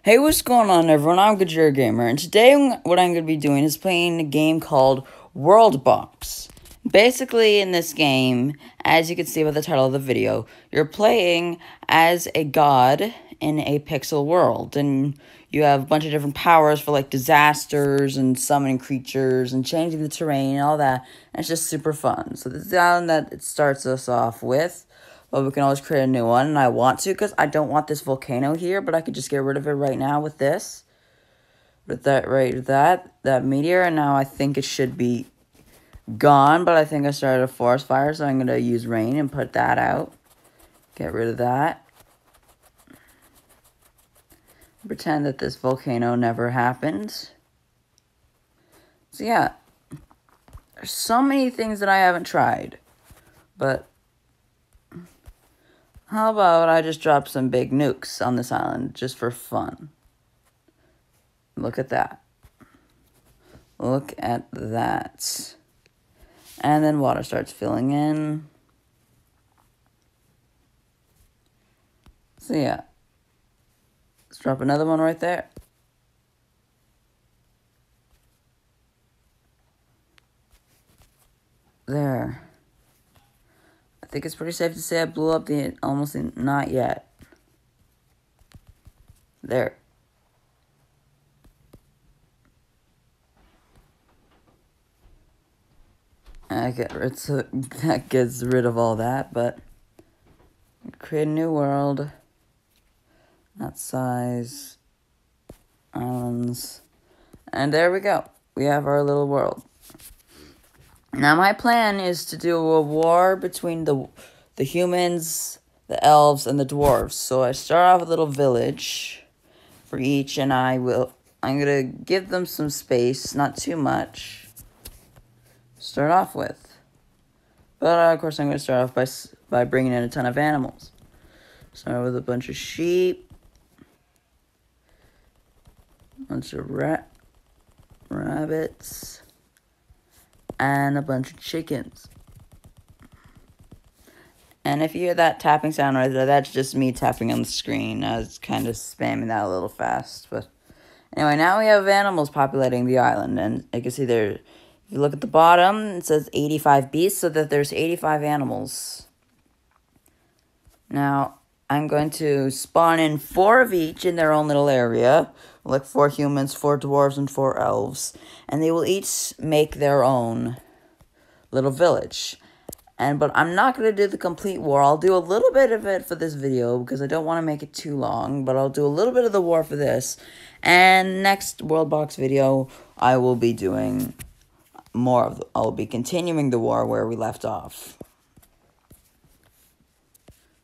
Hey, what's going on, everyone? I'm Gajira Gamer, and today what I'm going to be doing is playing a game called WorldBox. Basically, in this game, as you can see by the title of the video, you're playing as a god in a pixel world, and you have a bunch of different powers for, like, disasters and summoning creatures and changing the terrain and all that, and it's just super fun. So this is the island that it starts us off with. But we can always create a new one, and I want to because I don't want this volcano here, but I could just get rid of it right now with this. With that meteor, and now I think it should be gone, but I think I started a forest fire, so I'm going to use rain and put that out. Get rid of that. Pretend that this volcano never happened. So yeah, there's so many things that I haven't tried, but how about I just drop some big nukes on this island just for fun? Look at that. Look at that. And then water starts filling in. So yeah. Let's drop another one right there. There. I think it's pretty safe to say I blew up the almost not yet. There. That gets rid of all that, but create a new world. That size. Islands. And there we go. We have our little world. Now, my plan is to do a war between the humans, the elves, and the dwarves. So I start off with a little village for each, and I'm going to give them some space, not too much, to start off with. But, of course, I'm going to start off by bringing in a ton of animals. Start with a bunch of sheep, a bunch of rabbits, and a bunch of chickens. And if you hear that tapping sound right there, that's just me tapping on the screen. I was kind of spamming that a little fast. But anyway, now we have animals populating the island. And you can see there, if you look at the bottom, it says 85 beasts, so that there's 85 animals. Now, I'm going to spawn in 4 of each in their own little area. Like 4 humans, 4 dwarves, and 4 elves. And they will each make their own little village. But I'm not going to do the complete war. I'll do a little bit of it for this video because I don't want to make it too long. But I'll do a little bit of the war for this. And next WorldBox video, I will be doing more of I'll be continuing the war where we left off.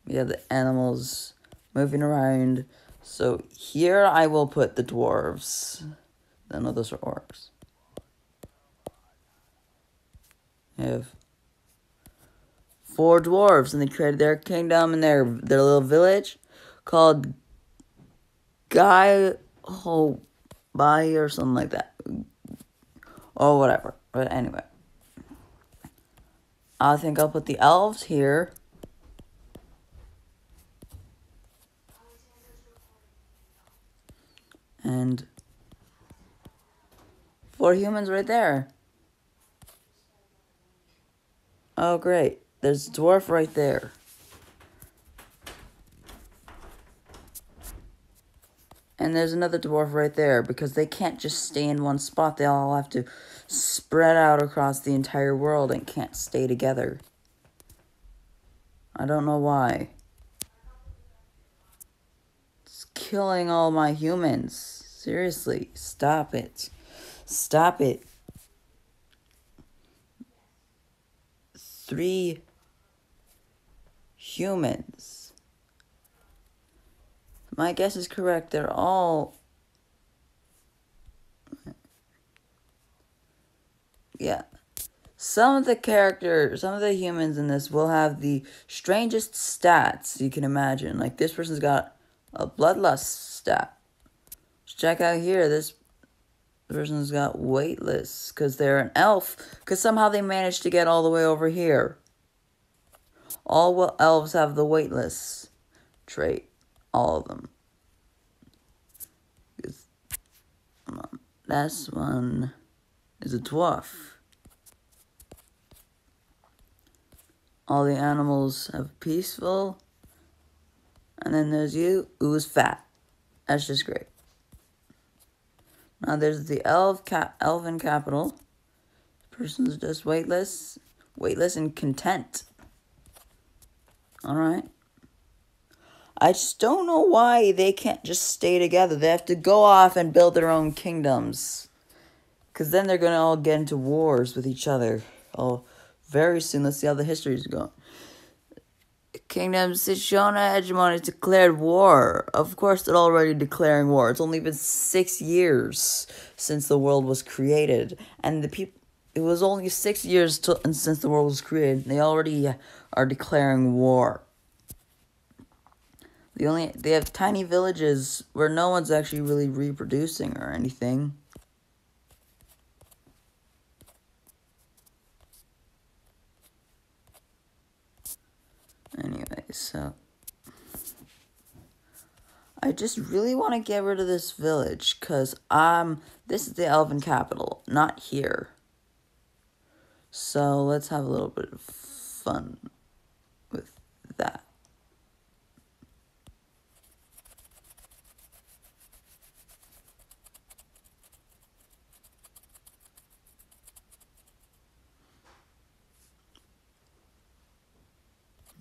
We have the animals moving around. So here I will put the dwarves. No, those are orcs. I have 4 dwarves, and they created their kingdom and their little village called Bai or something like that. Or whatever. But anyway. I think I'll put the elves here. And 4 humans right there. Oh, great. There's a dwarf right there. And there's another dwarf right there, because they can't just stay in one spot. They all have to spread out across the entire world and can't stay together. I don't know why. It's killing all my humans. Seriously, stop it. Stop it. 3 humans. My guess is correct. They're all... Yeah. Some of the humans in this will have the strangest stats you can imagine. Like, this person's got a bloodlust stat. Check out here, this person's got weightless because they're an elf, because somehow they managed to get all the way over here. All elves have the weightless trait, all of them. Last one is a dwarf. All the animals have peaceful. And then there's you, who is fat. That's just great. Now there's the elven capital. Person's just weightless and content. Alright. I just don't know why they can't just stay together. They have to go off and build their own kingdoms. Because then they're going to all get into wars with each other. Oh, very soon. Let's see how the history's going. Kingdom Shona hegemony declared war. Of course, they're already declaring war. It's only been 6 years since the world was created. And it was only 6 years since the world was created. They already are declaring war. They have tiny villages where no one's actually really reproducing or anything. Anyway, so I just really want to get rid of this village because this is the elven capital, not here. So let's have a little bit of fun with that.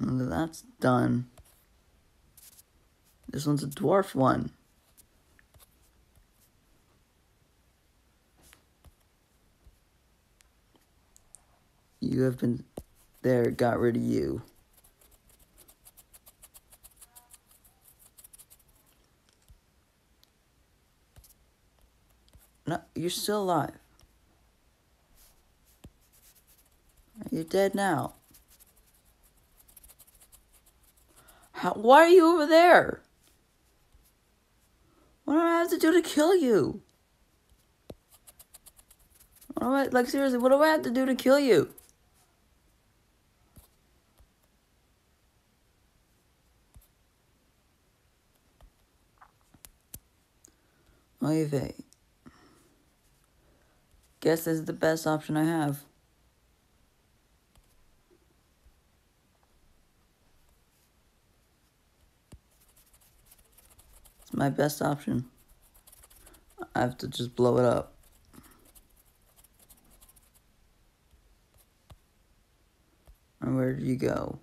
And that's done. This one's a dwarf one. You have been there, got rid of you. No, you're still alive. You're dead now. Why are you over there? What do I have to do to kill you? Seriously, what do I have to do to kill you? Oy vey. Guess this is the best option I have. It's my best option. I have to just blow it up. And where did you go?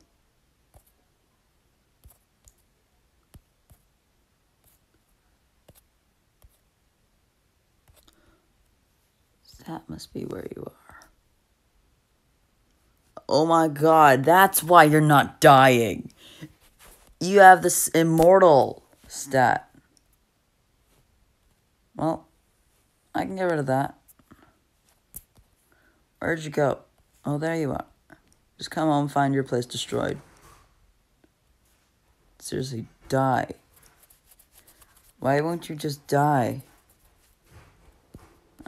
That must be where you are. Oh my god, that's why you're not dying. You have this immortal stat. Well, I can get rid of that. Where'd you go? Oh, there you are. Just come home and find your place destroyed. Seriously, die. Why won't you just die?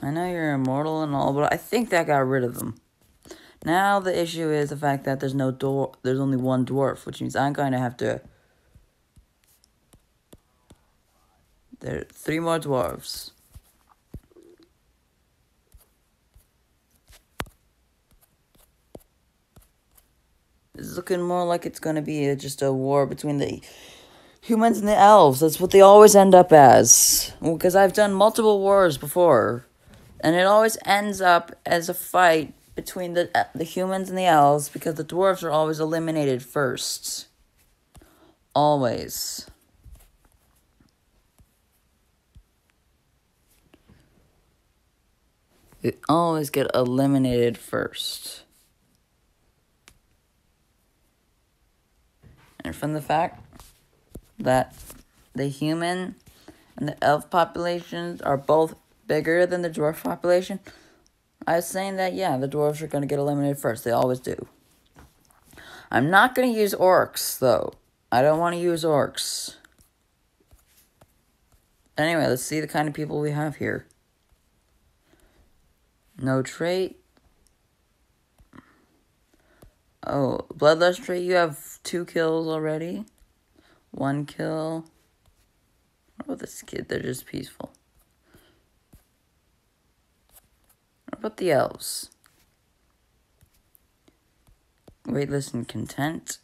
I know you're immortal and all, but I think that got rid of them. Now the issue is the fact that there's only one dwarf, which means I'm going to have to... There are 3 more dwarves. It's looking more like it's going to be just a war between the humans and the elves. That's what they always end up as. Because I've done multiple wars before. And it always ends up as a fight between the humans and the elves because the dwarves are always eliminated first. Always. They always get eliminated first. And from the fact that the human and the elf populations are both bigger than the dwarf population, I was saying that, yeah, the dwarves are going to get eliminated first. They always do. I'm not going to use orcs, though. I don't want to use orcs. Anyway, let's see the kind of people we have here. No trait. Oh, bloodlust trait, you have 2 kills already. 1 kill. What about this kid? They're just peaceful. about the elves? Weightless and content.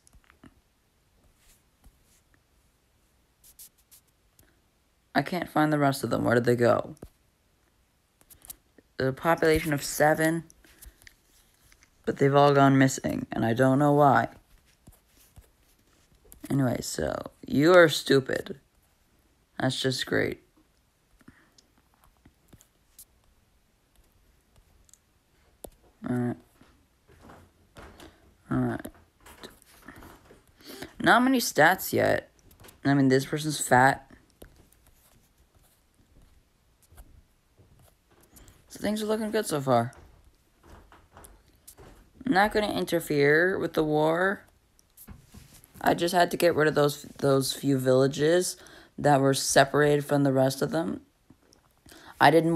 I can't find the rest of them. Where did they go? There's a population of 7, but they've all gone missing, and I don't know why. Anyway, so, you are stupid. That's just great. Alright. Not many stats yet. I mean, this person's fat. So things are looking good so far. I'm not going to interfere with the war. I just had to get rid of those few villages that were separated from the rest of them. I didn't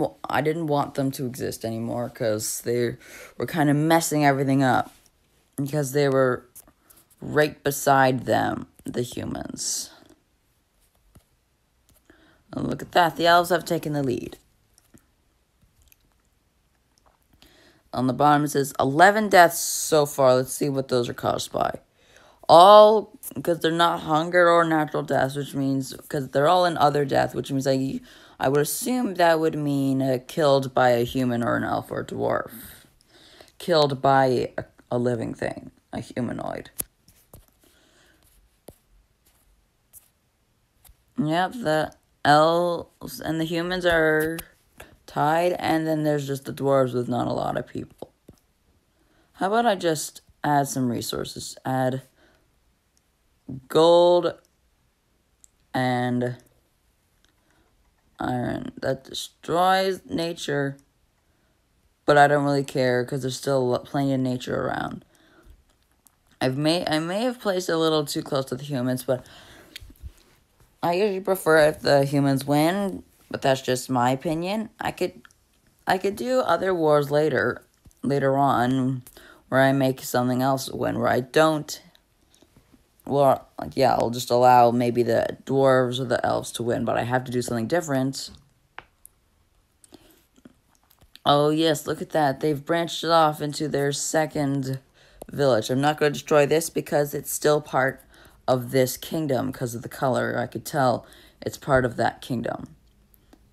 want them to exist anymore because they were kind of messing everything up. Because they were right beside them, the humans. And look at that, the elves have taken the lead. On the bottom it says 11 deaths so far. Let's see what those are caused by. All because they're not hunger or natural deaths, which means because they're all in other death, which means I would assume that would mean killed by a human or an elf or a dwarf. Killed by a living thing, a humanoid. Yep, the elves and the humans are tied, and then there's just the dwarves with not a lot of people. How about I just add some resources? Add gold and iron. That destroys nature, but I don't really care because there's still plenty of nature around. I may have placed it a little too close to the humans, but I usually prefer if the humans win, but that's just my opinion. I could do other wars later on where I make something else win, where I don't. Well, yeah, I'll just allow maybe the dwarves or the elves to win, but I have to do something different. Oh, yes, look at that. They've branched it off into their second village. I'm not going to destroy this because it's still part of this kingdom because of the color. I could tell it's part of that kingdom.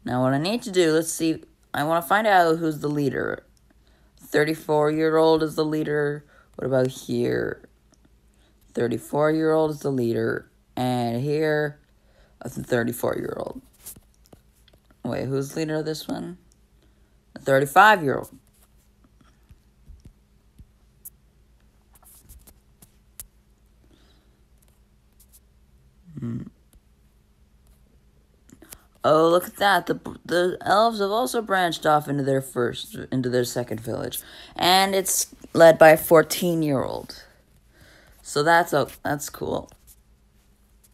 Now, what I need to do, let's see. I want to find out who's the leader. 34-year-old is the leader. What about here? 34-year-old is the leader. And here, a 34-year-old. Wait, who's the leader of this one? A 35-year-old. Oh, look at that. The elves have also branched off into their second village. And it's led by a 14-year-old. So that's cool.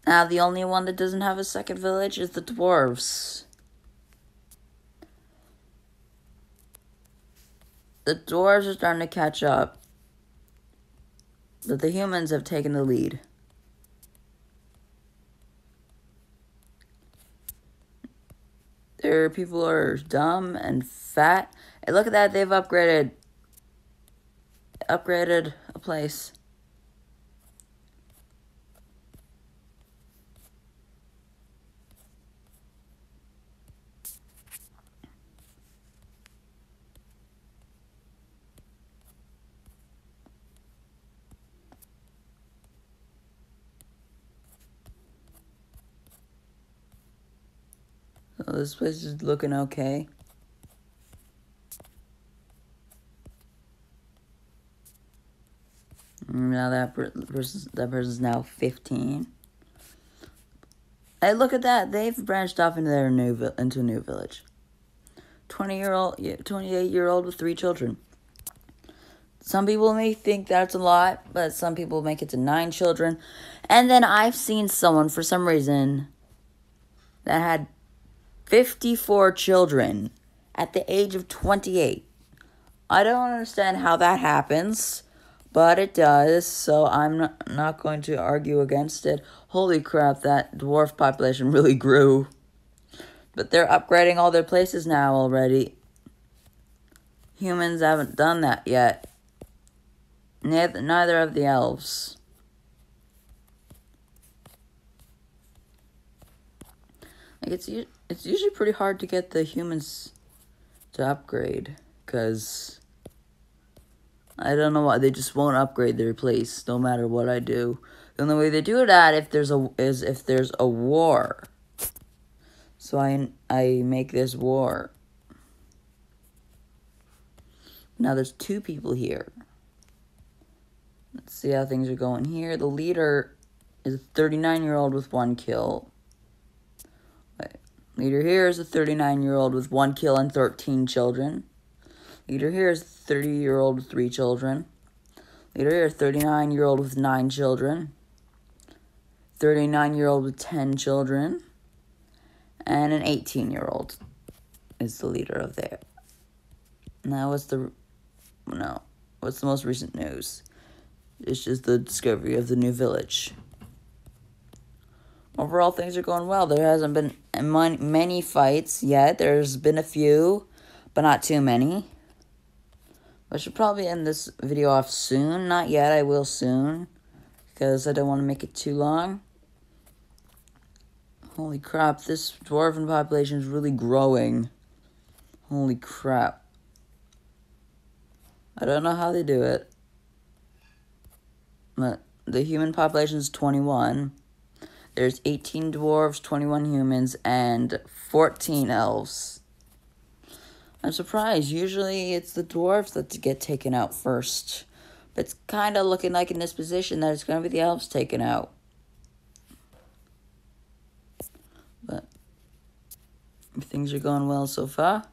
Now, the only one that doesn't have a second village is the dwarves. The dwarves are starting to catch up. But the humans have taken the lead. There are people who are dumb and fat. Hey, look at that, they've upgraded a place. So this place is looking okay. Now that person's now 15. Hey, look at that! They've branched off into a new village. 28-year-old with 3 children. Some people may think that's a lot, but some people make it to 9 children. And then I've seen someone for some reason that had 54 children at the age of 28. I don't understand how that happens, but it does, so I'm not going to argue against it. Holy crap, that dwarf population really grew. But they're upgrading all their places now already. humans haven't done that yet. Neither of the elves. Like it's usually pretty hard to get the humans to upgrade, because I don't know why they just won't upgrade their place no matter what I do. The only way they do it is if there's a war. So I make this war. Now there's 2 people here. Let's see how things are going here. The leader is a 39-year-old with 1 kill. Leader here is a 39-year-old with 1 kill and 13 children. Leader here is a 30-year-old with 3 children. Leader here is a 39-year-old with 9 children. 39-year-old with 10 children. And an 18-year-old is the leader of there. Now what's the most recent news? It's just the discovery of the new village. Overall, things are going well. There hasn't been many fights yet. There's been a few, but not too many. I should probably end this video off soon. Not yet, I will soon, because I don't want to make it too long. Holy crap, this dwarven population is really growing. Holy crap. I don't know how they do it. But the human population is 21. There's 18 dwarves, 21 humans, and 14 elves. I'm surprised. Usually it's the dwarves that get taken out first. But it's kind of looking like in this position that it's going to be the elves taken out. But things are going well so far.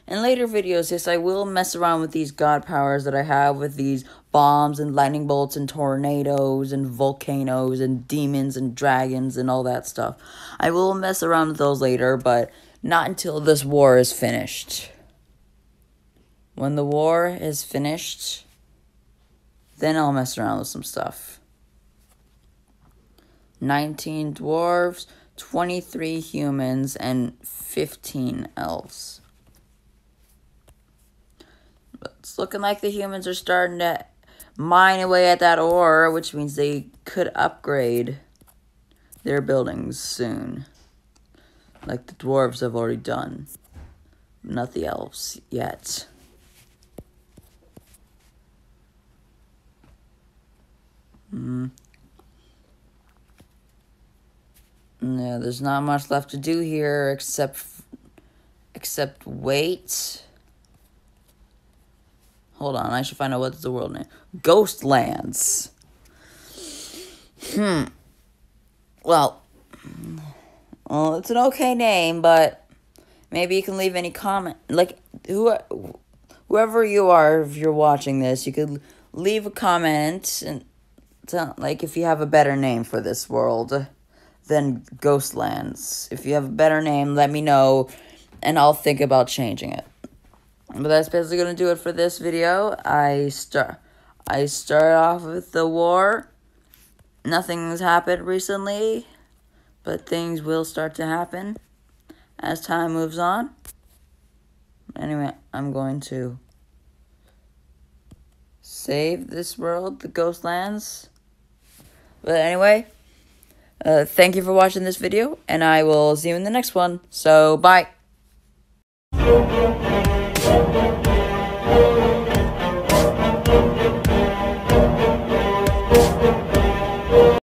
In later videos, yes, I will mess around with these god powers that I have with these bombs and lightning bolts and tornadoes and volcanoes and demons and dragons and all that stuff. I will mess around with those later, but not until this war is finished. When the war is finished, then I'll mess around with some stuff. 19 dwarves, 23 humans, and 15 elves. It's looking like the humans are starting to mine away at that ore, which means they could upgrade their buildings soon. Like the dwarves have already done. Not the elves yet. Yeah, there's not much left to do here except wait. Hold on, I should find out what's the world name. Ghostlands. Well, it's an okay name, but maybe you can leave any comment. Like, whoever you are, if you're watching this, you could leave a comment and tell, like, if you have a better name for this world than Ghostlands. If you have a better name, let me know, and I'll think about changing it. But that's basically going to do it for this video. I start off with the war. Nothing's happened recently, but things will start to happen as time moves on. Anyway, I'm going to save this world, the Ghostlands. But anyway, thank you for watching this video, and I will see you in the next one. So, bye.